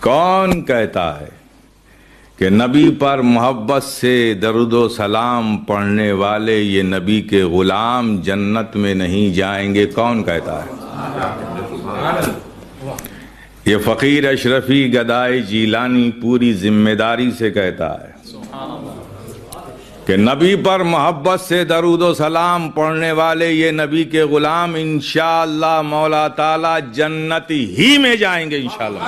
کون کہتا ہے کہ نبی پر محبت سے درود و سلام پڑھنے والے یہ نبی کے غلام جنت میں نہیں جائیں گے؟ کون کہتا ہے؟ یہ فقیر اشرفی گدائی جیلانی پوری ذمہ داری سے کہتا ہے کہ نبی پر محبت سے درود و سلام پڑھنے والے یہ نبی کے غلام انشاءاللہ مولا تعالی جنت ہی میں جائیں گے انشاءاللہ۔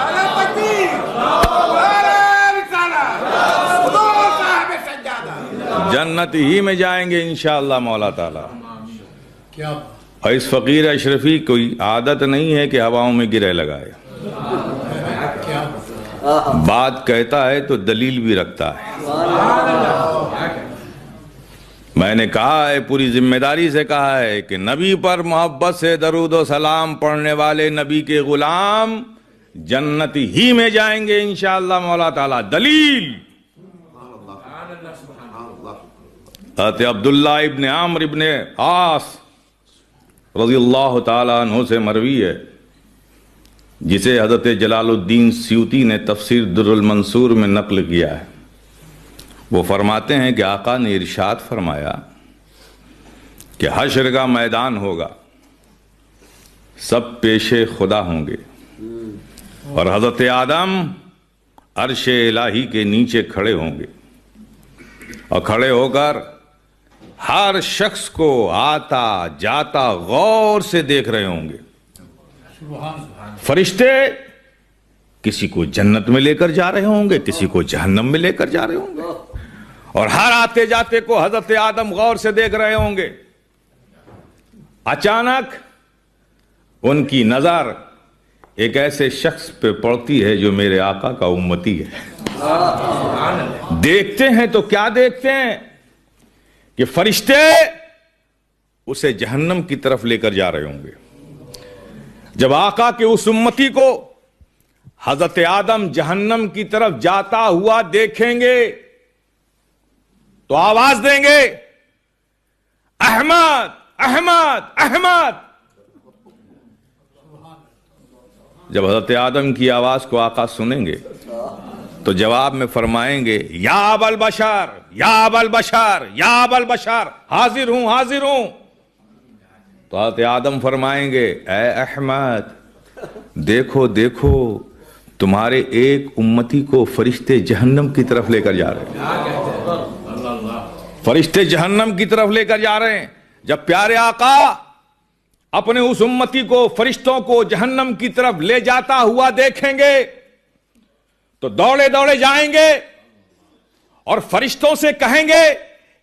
جنت ہی میں جائیں گے انشاءاللہ مولا تعالی۔ اور اس فقیر اشرفی کوئی عادت نہیں ہے کہ ہواؤں میں گرے لگائے، بات کہتا ہے تو دلیل بھی رکھتا ہے۔ میں نے کہا ہے، پوری ذمہ داری سے کہا ہے کہ نبی پر محبت سے درود و سلام پڑھنے والے نبی کے غلام جنت ہی میں جائیں گے انشاءاللہ مولا تعالی۔ دلیل حضرت عبداللہ ابن عمرو ابن عاص رضی اللہ تعالیٰ عنہ سے مروی ہے، جسے حضرت جلال الدین سیوطی نے تفسیر در المنصور میں نقل کیا ہے۔ وہ فرماتے ہیں کہ آقا نے ارشاد فرمایا کہ حشر کا میدان ہوگا، سب پیش خدا ہوں گے، اور حضرت آدم عرش الہی کے نیچے کھڑے ہوں گے، اور کھڑے ہو کر ہر شخص کو آتا جاتا غور سے دیکھ رہے ہوں گے۔ فرشتے کسی کو جنت میں لے کر جا رہے ہوں گے، کسی کو جہنم میں لے کر جا رہے ہوں گے، اور ہر آتے جاتے کو حضرت آدم غور سے دیکھ رہے ہوں گے۔ اچانک ان کی نظر ایک ایسے شخص پہ پڑتی ہے جو میرے آقا کا امتی ہے۔ دیکھتے ہیں تو کیا دیکھتے ہیں کہ فرشتے اسے جہنم کی طرف لے کر جا رہے ہوں گے۔ جب آقا کے اس امتی کو حضرت آدم جہنم کی طرف جاتا ہوا دیکھیں گے تو آواز دیں گے، احمد احمد احمد۔ جب حضرت آدم کی آواز کو آقا سنیں گے تو جواب میں فرمائیں گے، یا ابا البشر یا ابا البشر یا ابا البشر، حاضر ہوں حاضر ہوں۔ تو حضرت آدم فرمائیں گے، اے احمد دیکھو دیکھو، تمہارے ایک امتی کو فرشتے جہنم کی طرف لے کر جا رہے ہیں، فرشتے جہنم کی طرف لے کر جا رہے ہیں۔ جب پیارے آقا اپنے اس امتی کو، فرشتوں کو جہنم کی طرف لے جاتا ہوا دیکھیں گے تو دوڑے دوڑے جائیں گے اور فرشتوں سے کہیں گے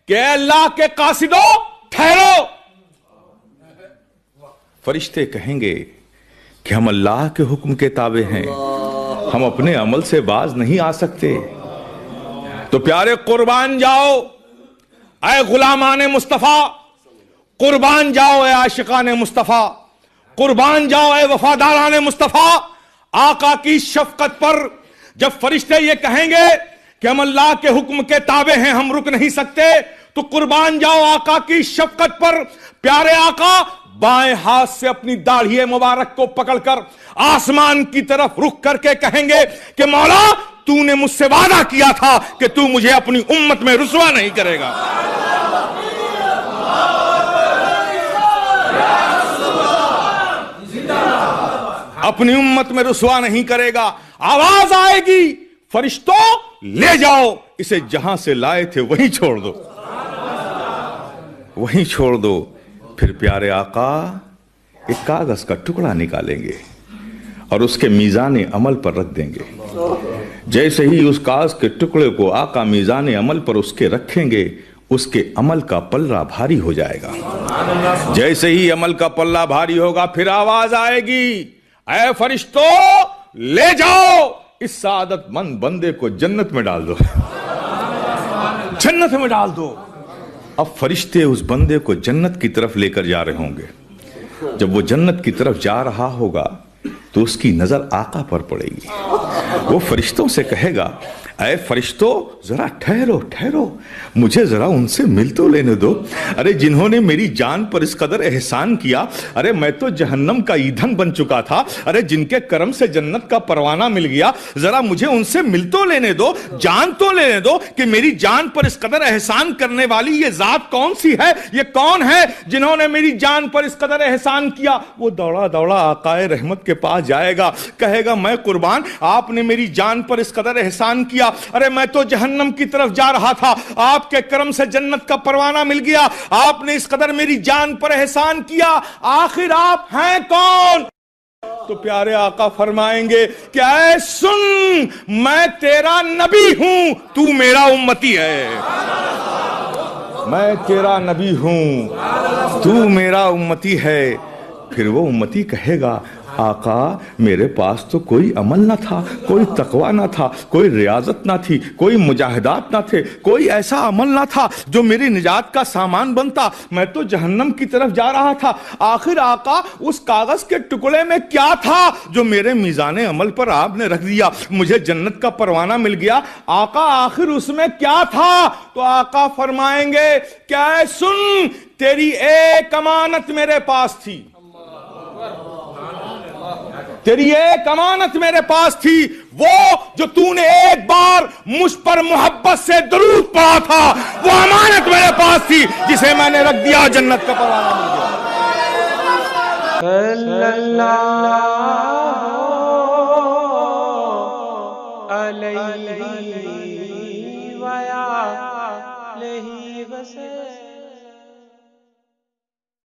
کہ اے اللہ کے قاصدو ٹھہرو۔ فرشتے کہیں گے کہ ہم اللہ کے حکم کے تابع ہیں، ہم اپنے عمل سے باز نہیں آ سکتے۔ تو پیارے قربان جاؤ اے غلامان مصطفیٰ، قربان جاؤ اے عاشقان مصطفیٰ، قربان جاؤ اے وفاداران مصطفیٰ۔ آقا کی شفقت پر جب فرشتے یہ کہیں گے کہ ہم اللہ کے حکم کے تابع ہیں، ہم رک نہیں سکتے، تو قربان جاؤ آقا کی شفقت پر پیارے آقا بائیں ہاتھ سے اپنی داڑھی مبارک کو پکڑ کر آسمان کی طرف رخ کر کے کہیں گے کہ مولا تو نے مجھ سے وعدہ کیا تھا کہ تو مجھے اپنی امت میں رسوا نہیں کرے گا۔ اپنی امت میں رسوا نہیں کرے گا۔ آواز آئے گی، فرشتوں لے جاؤ اسے، جہاں سے لائے تھے وہیں چھوڑ دو، وہیں چھوڑ دو۔ پھر پیارے آقا ایک کاغذ کا ٹکڑا نکالیں گے اور اس کے میزان عمل پر رکھ دیں گے۔ جیسے ہی اس کاغذ کے ٹکڑے کو آقا میزان عمل پر اس کے رکھیں گے، اس کے عمل کا پلہ بھاری ہو جائے گا۔ جیسے ہی عمل کا پلہ بھاری ہوگا پھر آواز آئے گی، اے فرشتوں لے جاؤ اس سعادت مند بندے کو جنت میں ڈال دو، جنت میں ڈال دو۔ اب فرشتے اس بندے کو جنت کی طرف لے کر جا رہے ہوں گے۔ جب وہ جنت کی طرف جا رہا ہوگا تو اس کی نظر آقا پر پڑے گی. وہ فرشتوں سے کہے گا اے فرشتوں ذرا ٹھہرو ٹھہرو، مجھے ذرا ان سے مل تو لینے دو. ارے جنہوں نے میری جان پر اس قدر احسان کیا، ارے میں تو جہنم کا ایندھن بن چکا تھا، ارے جن کے کرم سے جنت کا پروانہ مل گیا، ذرا مجھے ان سے مل تو لینے دو، جان تو لینے دو کہ میری جان پر اس قدر احسان کرنے والی یہ ذات کون سی ہے، یہ کون ہے جنہوں نے میری جان پر اس قدر احسان کیا. وہ دوڑا دوڑا آقائے رحمت کے پاس جائے گا، کہے گا میں قربان، آپ نے میری جان پر اس قدر احسان کیا، ارے میں تو جہنم کی طرف جا رہا تھا، آپ کے کرم سے جنت کا پروانہ مل گیا، آپ نے اس قدر میری جان پر احسان کیا، آخر آپ ہیں کون؟ تو پیارے آقا فرمائیں گے کہ اے سن، میں تیرا نبی ہوں، تو میرا امتی ہے. میں تیرا نبی ہوں، تو میرا امتی ہے. پھر وہ امتی کہے گا آقا میرے پاس تو کوئی عمل نہ تھا، کوئی تقوی نہ تھا، کوئی ریاضت نہ تھی، کوئی مجاہدات نہ تھے، کوئی ایسا عمل نہ تھا جو میری نجات کا سامان بنتا، میں تو جہنم کی طرف جا رہا تھا. آخر آقا اس کاغذ کے ٹکڑے میں کیا تھا جو میرے میزان عمل پر آپ نے رکھ دیا، مجھے جنت کا پروانہ مل گیا، آقا آخر اس میں کیا تھا؟ تو آقا فرمائیں گے کیا ہے سن، تیری ایک امانت میرے پاس تھی، تیری ایک امانت میرے پاس تھی، وہ جو تو نے ایک بار مجھ پر محبت سے درود پڑھا تھا، وہ امانت میرے پاس تھی جسے میں نے رکھ دیا، جنت کا پروانہ مل گیا.